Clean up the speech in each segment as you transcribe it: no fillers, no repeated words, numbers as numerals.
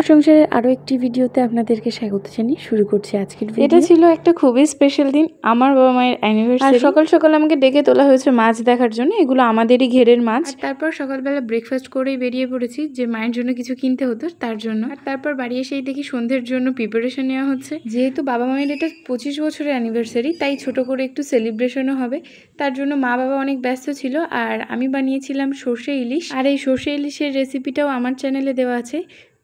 সংসারের আরো একটি ভিডিওতে আপনাদেরকে স্বাগত জানিয়ে শুরু করছি আজকের ভিডিও। এটা ছিল একটা খুবই স্পেশাল দিন, আমার বাবা মায়ের অ্যানিভার্সারি। আর সকাল সকাল আমাকে ডেকে তোলা হয়েছে মাছ দেখার জন্য। এগুলো আমাদেরই ঘেরের মাছ। আর তারপর সকালবেলা ব্রেকফাস্ট করেই বেরিয়ে পড়েছি যে মায়ের জন্য কিছু কিনতে হতো তার জন্য। আর তারপর বাড়ি এসেই দেখি সন্ধ্যের জন্য প্রিপারেশন নেওয়া হচ্ছে। যেহেতু বাবা মায়ের এটা 25 বছরের অ্যানিভার্সারি, তাই ছোট করে একটু সেলিব্রেশনও হবে। তার জন্য মা বাবা অনেক ব্যস্ত ছিল। আর আমি বানিয়েছিলাম সর্ষে ইলিশ। আর এই সর্ষে ইলিশের রেসিপিটাও আমার চ্যানেলে দেওয়া আছে,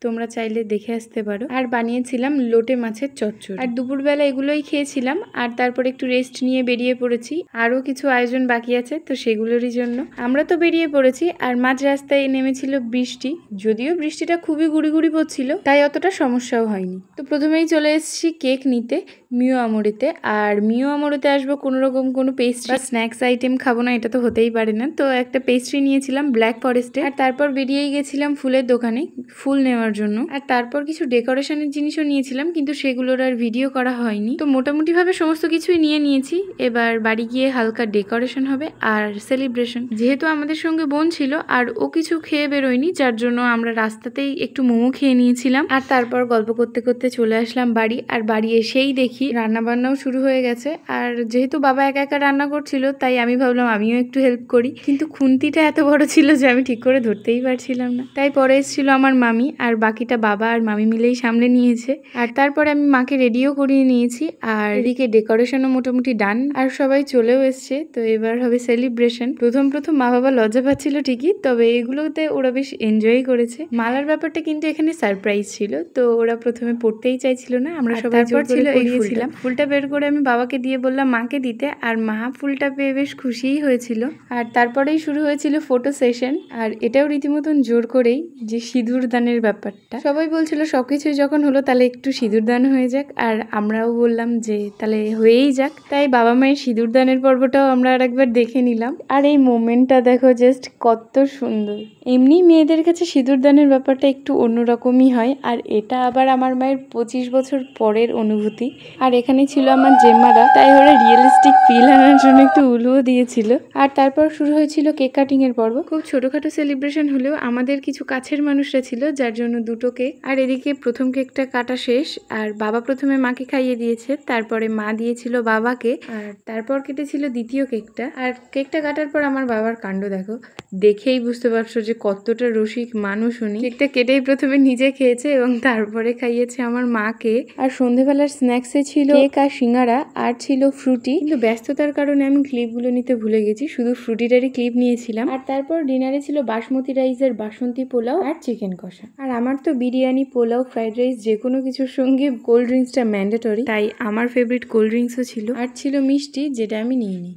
তোমরা চাইলে দেখে আসতে পারো। আর বানিয়েছিলাম লোটে মাছের চচ্চড়ি। আর দুপুরবেলা এগুলোই খেয়েছিলাম। আর তারপর একটু রেস্ট নিয়ে বেরিয়ে পড়েছি। আরও কিছু আয়োজন বাকি আছে, তো সেগুলোরই জন্য আমরা তো বেরিয়ে পড়েছি। আর মাঝ রাস্তায় নেমেছিল বৃষ্টি, যদিও বৃষ্টিটা খুবই গুড়ি গুড়ি পড়ছিল, তাই অতটা সমস্যাও হয়নি। তো প্রথমেই চলে এসেছি কেক নিতে মিও আমরিতে। আর মিও আমরিতে আসবো কোনোরকম কোনো পেস্ট্রি বা স্ন্যাক্স আইটেম খাবো না, এটা তো হতেই পারে না। তো একটা পেস্ট্রি নিয়েছিলাম ব্ল্যাক ফরেস্টে। আর তারপর বেরিয়েই গেছিলাম ফুলের দোকানে ফুল নেওয়ার জন্য। আর তারপর কিছু ডেকোরেশনের জিনিসও নিয়েছিলাম, কিন্তু সেগুলোর আর ভিডিও করা হয়নি। তো মোটামুটি ভাবে সমস্ত কিছুই নিয়ে নিয়েছি। এবার বাড়ি গিয়ে হালকা ডেকোরেশন হবে আর সেলিব্রেশন। যেহেতু আমাদের সঙ্গে বোন ছিল আর ও কিছু খেয়ে বেরোয়নি, যার জন্য আমরা রাস্তাতেই একটু মোমো খেয়ে নিয়েছিলাম। আর তারপর গল্প করতে করতে চলে আসলাম বাড়ি। আর বাড়ি এসেই দেখি রান্না বান্নাও শুরু হয়ে গেছে। আর যেহেতু বাবা একা একা রান্না করছিল, তাই আমি ভাবলাম আমিও একটু হেল্প করি, কিন্তু খুন্তিটা এত বড় ছিল যে আমি ঠিক করে ধরতেই পারছিলাম না। তাই পরে এসেছিল আমার মামি, আর বাকিটা বাবা আর মামি মিলেই সামলে নিয়েছে। আর তারপরে আমি মাকে রেডিও করিয়ে নিয়েছি। আর এদিকে ডেকোরেশনও মোটামুটি ডান, আর সবাই চলেও এসছে। তো এবার হবে সেলিব্রেশন। প্রথম মা বাবা লজ্জা পাচ্ছিল ঠিকই, তবে এগুলোতে ওরা বেশ এনজয় করেছে। মালার ব্যাপারটা কিন্তু এখানে সারপ্রাইজ ছিল, তো ওরা প্রথমে পড়তেই চাইছিল না, আমরা সবাই জোর করে পরিয়েছিলাম। ফুলটা বের করে আমি বাবাকে দিয়ে বললাম মাকে দিতে, আর মা ফুলটা পেয়ে বেশ খুশিই হয়েছিল। আর তারপরেই শুরু হয়েছিল ফটো সেশন। আর এটাও রীতিমতন জোর করেই, যে সিঁদুর দানের ব্যাপারটা সবাই বলছিল সবকিছুই যখন হলো তাহলে একটু সিঁদুর দান হয়ে যাক। আর আমরাও বললাম যে তাহলে হয়েই যাক। তাই বাবা মায়ের সিঁদুর দানের পর্বটাও আমরা আর একবার দেখে নিলাম। আর এই মোমেন্টটা দেখো, জাস্ট কত সুন্দর। এমনি মেয়েদের কাছে সিঁদুর দানের ব্যাপারটা একটু অন্যরকমই হয়, আর এটা আবার আমার মায়ের 25 বছর পরের অনুভূতি। আর এখানে ছিল আমার জেম্মারা, তাই ওরা রিয়েলিস্টিক ফিল আনার জন্য একটু উলুও দিয়েছিল। আর তারপর শুরু হয়েছিল কেক কাটিং এর পর্ব। খুব ছোটখাটো সেলিব্রেশন হলেও আমাদের কিছু কাছের মানুষরা ছিল, যার জন্য দুটো কেক। আর এদিকে প্রথম কেকটা কাটা শেষ। আর বাবা প্রথমে মাকে খাইয়ে দিয়েছে, তারপরে মা দিয়েছিল বাবাকে, আর তারপর কেটেছিল দ্বিতীয় কেকটা। আর কেকটা কাটার পর আমার বাবার কাণ্ড দেখো, দেখেই বুঝতে পারছো যে কতটা রসিক মানুষ উনি। কেকটা কেটেই প্রথমে নিজে খেয়েছে এবং তারপরে খাইয়েছে আমার মাকে। আর সন্ধেবেলার স্ন্যাক্সে ছিল কেক আর সিঙ্গারা, আর ছিল ফ্রুটি। কিন্তু ব্যস্ততার কারণে আমি ক্লিপগুলো নিতে ভুলে গেছি, শুধু ফ্রুটিটারই ক্লিপ নিয়েছিলাম। আর তারপর ডিনারে ছিল বাসমতি রাইসের বাসন্তী পোলাও আর চিকেন কষা। আর আমার তো বিরিয়ানি, পোলাও, ফ্রাইড রাইস যে কোনো কিছুর সঙ্গে কোল্ড ড্রিঙ্কসটা ম্যান্ডেটরি, তাই আমার ফেভারিট কোল্ড ড্রিঙ্কসও ছিল। আর ছিল মিষ্টি, যেটা আমি নিইনি।